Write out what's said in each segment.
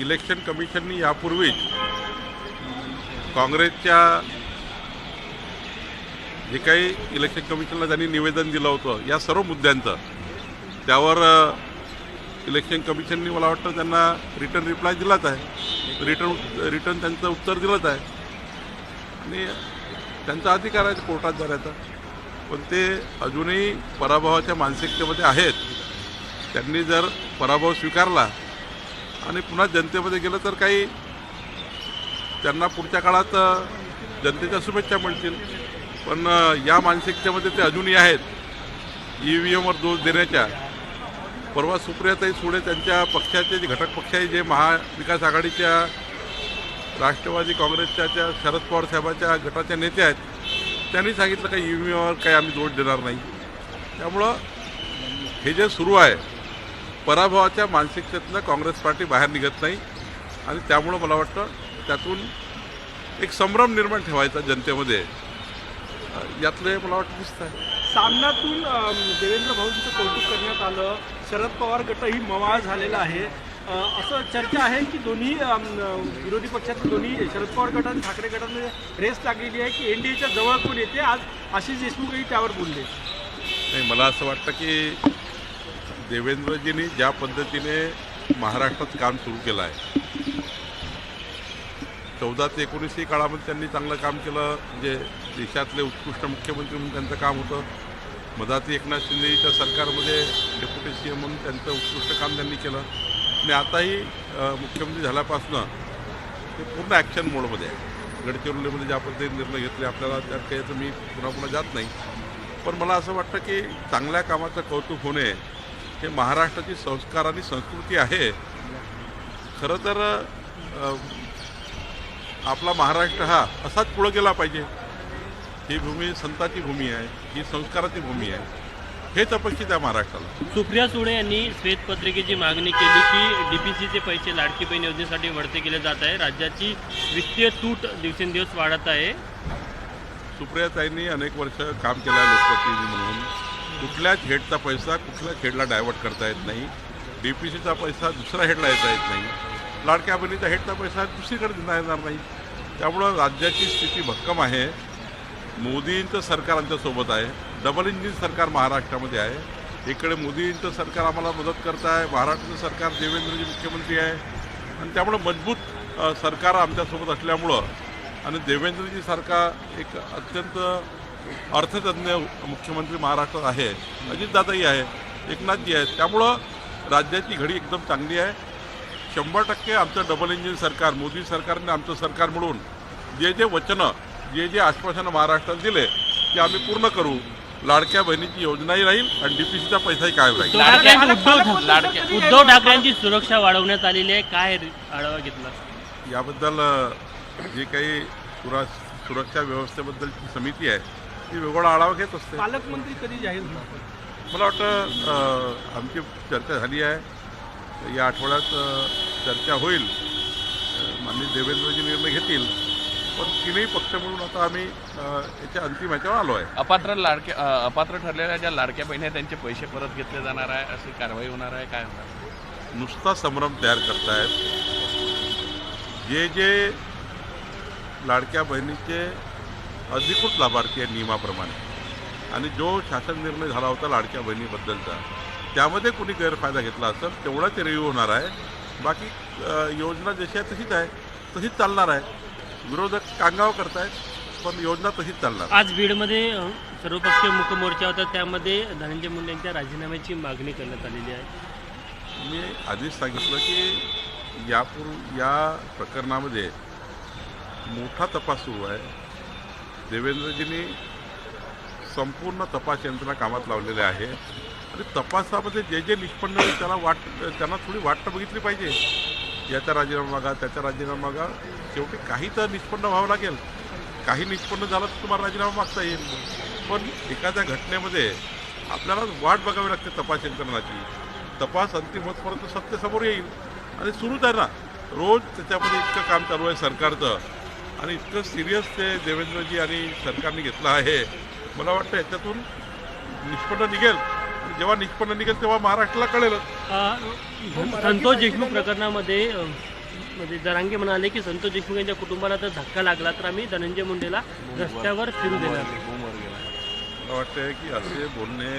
Election कमिशननी यापूर्वीच काँग्रेसच्या जे काही इलेक्शन कमिशनला त्यांनी निवेदन दिलं होतं या सर्व मुद्द्यांचं त्यावर इलेक्शन कमिशननी मला वाटतं त्यांना रिटर्न रिप्लाय दिलाच आहे. रिटर्न त्यांचं उत्तर दिलंच आहे आणि त्यांचा अधिकार आहे कोर्टात जाण्याचा. पण ते अजूनही पराभवाच्या मानसिकतेमध्ये आहेत. त्यांनी जर पराभव स्वीकारला आणि पुन्हा जनतेमध्ये गेलं तर काही त्यांना पुढच्या काळात जनतेच्या शुभेच्छा मिळतील. पण या मानसिकतेमध्ये ते अजूनही आहेत EVMवर दोष देण्याच्या. परवा सुप्रियाताई सुळे त्यांच्या पक्षाचे जे घटक पक्ष आहे जे महाविकास आघाडीच्या राष्ट्रवादी काँग्रेसच्या शरद पवार साहेबांच्या गटाच्या नेते आहेत त्यांनी सांगितलं काही EVMवर काही आम्ही दोष देणार नाही. त्यामुळं हे जे सुरू आहे पराभवाच्या मानसिकतेतनं काँग्रेस पार्टी बाहेर निघत नाही आणि त्यामुळं मला वाटतं त्यातून एक संभ्रम निर्माण ठेवायचा जनतेमध्ये यातले मला वाटतं दिसत आहे. सामनातून देवेंद्र भाऊंचं कौतुक करण्यात आलं. शरद पवार गटही मवाळ झालेला आहे. असं चर्चा आहे की दोन्ही विरोधी पक्षातील दोन्ही शरद पवार गट आणि ठाकरे गटामध्ये रेस लागलेली आहे की NDAच्या जवळ कोण येते. आज आशिष देशमुखही त्यावर बोलले. नाही, मला असं वाटतं की देवेंद्रजींनी ज्या पद्धतीने महाराष्ट्रात काम सुरू केलं आहे 14 ते 19 काळामध्ये त्यांनी चांगलं काम केलं. म्हणजे देशातले उत्कृष्ट मुख्यमंत्री म्हणून त्यांचं काम होतं. मधात एकनाथ शिंदेच्या सरकारमध्ये डेप्युटी CM म्हणून त्यांचं उत्कृष्ट काम त्यांनी केलं आणि आताही मुख्यमंत्री झाल्यापासनं ते पूर्ण ॲक्शन मोडमध्ये आहे. गडचिरोलीमध्ये ज्या पद्धतीने निर्णय घेतले आपल्याला त्यात काही मी पुन्हा जात नाही. पण मला असं वाटतं की चांगल्या कामाचं कौतुक होणे हे महाराष्ट्राची संस्कार आणि संस्कृती आहे. खरं तर आपला महाराष्ट्र हा असाच पुढं गेला पाहिजे. ही भूमी संताची भूमी आहे, ही संस्काराची भूमी आहे. हेच अपेक्षित आहे महाराष्ट्राला. सुप्रिया सुळे यांनी श्वेतपत्रिकेची मागणी केली की DPCचे पैसे लाडकी बहीण योजनेसाठी वळते केले जात आहे. राज्याची वित्तीय तूट दिवसेंदिवस वाढत आहे. सुप्रियाताईंनी अनेक वर्ष काम केलं आहे लोकप्रतिनिधी म्हणून. कुठल्याच हेडचा पैसा कुठल्या हेडला डायव्हर्ट करता येत नाही. DPCचा पैसा दुसऱ्या हेडला येता येत नाही. लाडक्या बहिणीचा हेडचा पैसा दुसरीकडे देता येणार नाही. त्यामुळं राज्याची स्थिती भक्कम आहे. मोदींचं सरकार आमच्यासोबत आहे. डबल इंजिन सरकार महाराष्ट्रामध्ये आहे. इकडे मोदींचं सरकार आम्हाला मदत करत आहे. महाराष्ट्राचं सरकार देवेंद्रजी मुख्यमंत्री आहे आणि त्यामुळं मजबूत सरकार आमच्यासोबत असल्यामुळं आणि देवेंद्रजी सारखा एक अत्यंत अर्थतज्ञ मुख्यमंत्री महाराष्ट्रात आहे. अजितदादाही आहे, एकनाथजी आहेत. त्यामुळं राज्याची घडी एकदम चांगली आहे. 100% आमचं डबल इंजिन सरकार मोदी सरकारने आमचं सरकार मिळून जे वचनं जे आश्वासनं महाराष्ट्रात दिले ते आम्ही पूर्ण करू. लाडक्या बहिणीची योजनाही राहील आणि DPCचा पैसाही कायम राहील. उद्धव ठाकरेंची सुरक्षा वाढवण्यात आलेली आहे. काय आढावा घेतला याबद्दल जी काही सुरक्षा व्यवस्थेबद्दलची समिती आहे ती वेगळा आढावा घेत असते. पालकमंत्री कधी जाहीर होणार? मला वाटतं आमची चर्चा झाली आहे. या आठवड्यात चर्चा होईल. माननीय देवेंद्रजी निर्णय घेतील. पण तिन्ही पक्ष म्हणून आता आम्ही याच्या अंतिम ह्याच्यावर आलो आहे. अपात्र ठरलेल्या ज्या लाडक्या बहिणी आहेत त्यांचे पैसे परत घेतले जाणार आहे अशी कारवाई होणार आहे. काय होणार? नुसता संभ्रम तयार करतायत. जे लाडक्या बहिणीचे अधिकृत लाभार्थी आहे नियमाप्रमाणे आणि जो शासन निर्णय झाला होता लाडक्या बहिणीबद्दलचा त्यामध्ये कुणी गैरफायदा घेतला असेल तेवढा ते रिव्ह्यू होणार आहे. बाकी योजना जशी आहे तशीच आहे, तशीच चालणार आहे. विरोधक कांगाव करतायत पण योजना तशीच चालणार. आज बीडमध्ये सर्वपक्षीय मुकमोर्चा होता त्यामध्ये धनंजय मुंडे यांच्या राजीनाम्याची मागणी करण्यात आलेली आहे. मी आधीच सांगितलं की या प्रकरणामध्ये मोठा तपास सुरू आहे. देवेंद्रजींनी संपूर्ण तपास यंत्रणा कामात लावलेले आहे आणि तपासामध्ये जे निष्पन्न होईल त्यांना थोडी वाट बघितली पाहिजे. याचा राजीनामा मागा, त्याचा राजीनामा मागा. शेवटी काही तर निष्पन्न व्हावं लागेल. काही निष्पन्न झालं तर तुम्हाला राजीनामा मागता येईल. पण एखाद्या घटनेमध्ये आपल्याला वाट बघावी लागते तपास यंत्रणाची. तपास अंतिम होतपर्यंत सत्य समोर येईल आणि सुरूच आहे ना. रोज त्याच्यामध्ये इतकं काम चालू आहे सरकारचं आणि इतकं सिरियस ते देवेंद्रजी आणि सरकारने घेतलं आहे. मला वाटतं याच्यातून निष्पन्न निघेल. जेव्हा निष्पन्न निघेल तेव्हा महाराष्ट्राला कळेल. संतोष देशमुख प्रकरणामध्ये म्हणजे जरांगे म्हणाले की संतोष देशमुख यांच्या कुटुंबाला जर धक्का लागला तर आम्ही धनंजय मुंडेला रस्त्यावर फिरू देणार नाही. मला वाटतं की असे बोलणे,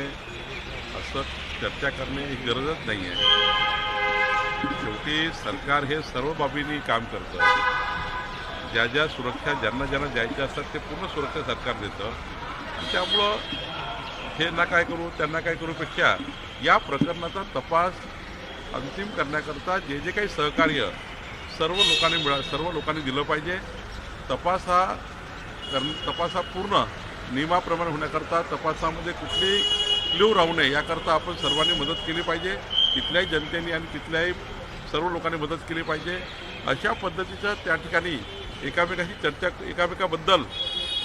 असं चर्चा करणे ही गरजच नाही आहे. शेवटी सरकार हे सर्व बाबींनी काम करतं. ज्या ज्या सुरक्षा ज्यांना द्यायच्या असतात ते पूर्ण सुरक्षा सरकार देतं. त्यामुळं हे ना काय करू त्यांना काय करूपेक्षा या प्रकरणाचा तपास अंतिम करण्याकरता जे जे काही सहकार्य सर्व लोकांनी दिलं पाहिजे. तपास हा पूर्ण नियमाप्रमाणे होण्याकरता तपासामध्ये कुठली क्ल्यू राहू नये याकरता आपण सर्वांनी मदत केली पाहिजे. तिथल्याही जनतेने आणि तिथल्याही सर्व लोकांनी मदत केली पाहिजे. अशा पद्धतीचं त्या ठिकाणी एकामेकाशी चर्चा, एकामेकाबद्दल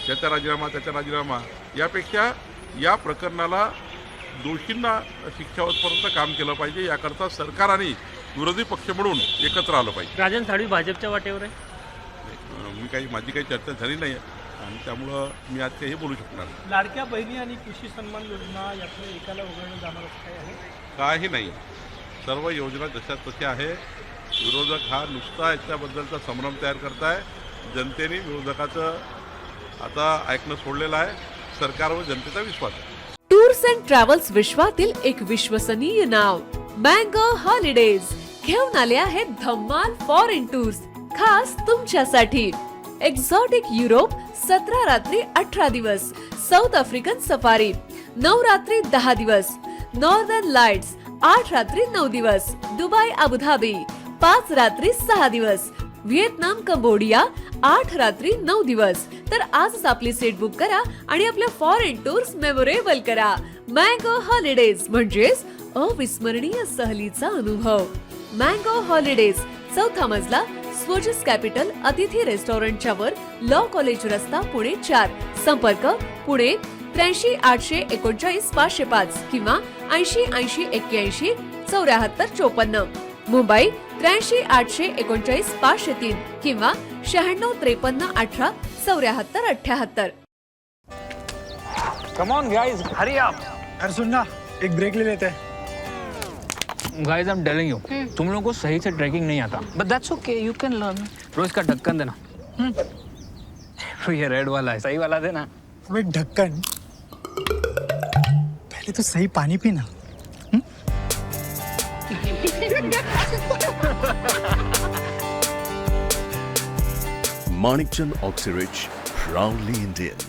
त्याचा राजीनामा यापेक्षा या प्रकरणाला दोषींना शिक्षा होतपर्यंत काम केलं पाहिजे. याकरता सरकार आणि विरोधी पक्ष म्हणून एकत्र आलं पाहिजे. राजन साळवी भाजपच्या वाटेवर आहे. माझी काही चर्चा झाली नाही आणि त्यामुळं मी आज काही बोलू शकणार नाही. लाडक्या बहिणी आणि कृषी सन्मान योजना यातलं एकाला वगळणं जाणार असं काय आहे? काही नाही. सर्व योजना जशा तशा आहे. विरोधक हा नुसता याच्याबद्दलचा संभ्रम तयार करताय. जनतेने विरोधकाचं आता ऐकणं सोडलेलं आहे. सरकारवर जनतेचा विश्वास आहे. टूर्स अँड ट्रॅव्हल्स विश्वातील एक विश्वसनीय नाव मँगो हॉलिडेज घेऊन आले आहेत धम्माल फॉरेन टूर्स खास तुमच्यासाठी. एक्झॉटिक युरोप 17 रात्री 18 दिवस, साऊथ आफ्रिकन सफारी 9 रात्री 10 दिवस, नॉर्दर्न लाईट्स 8 रात्री 9 दिवस, दुबई अबुधाबी 5 रात्री 6 दिवस, व्हिएतनाम कंबोडिया 8 रात्री 9 दिवस. तर आजच आपली सीट बुक करा आणि आपल्या फॉरेन टूर्स मेमोरेबल करा. मँगो हॉलिडेज म्हणजेच अविस्मरणीय सहलीचा अनुभव. मँगो हॉलिडेज, 4था मजला, स्वोजस कॅपिटल अतिथी रेस्टॉरंटच्या वर, लॉ कॉलेज रस्ता, पुणे 4. संपर्क पुणे 83 839 505 किंवा 80 80 81 74 54. मुंबई 83 839 503 किंवा 96 53 18 74 78. Come on guys, hurry up. अरे सुन ना, एक ब्रेक ले लेते हैं. Guys I am telling you, तुम लोगों को सही से ट्रैकिंग नहीं आता. But that's okay, you can learn. रोज का ढक्कन देना. ये रेड वाला है, सही वाला देना. अबे ढक्कन, पहले तो सही पानी पीना. Manikchand Oxyrich, proudly Indian.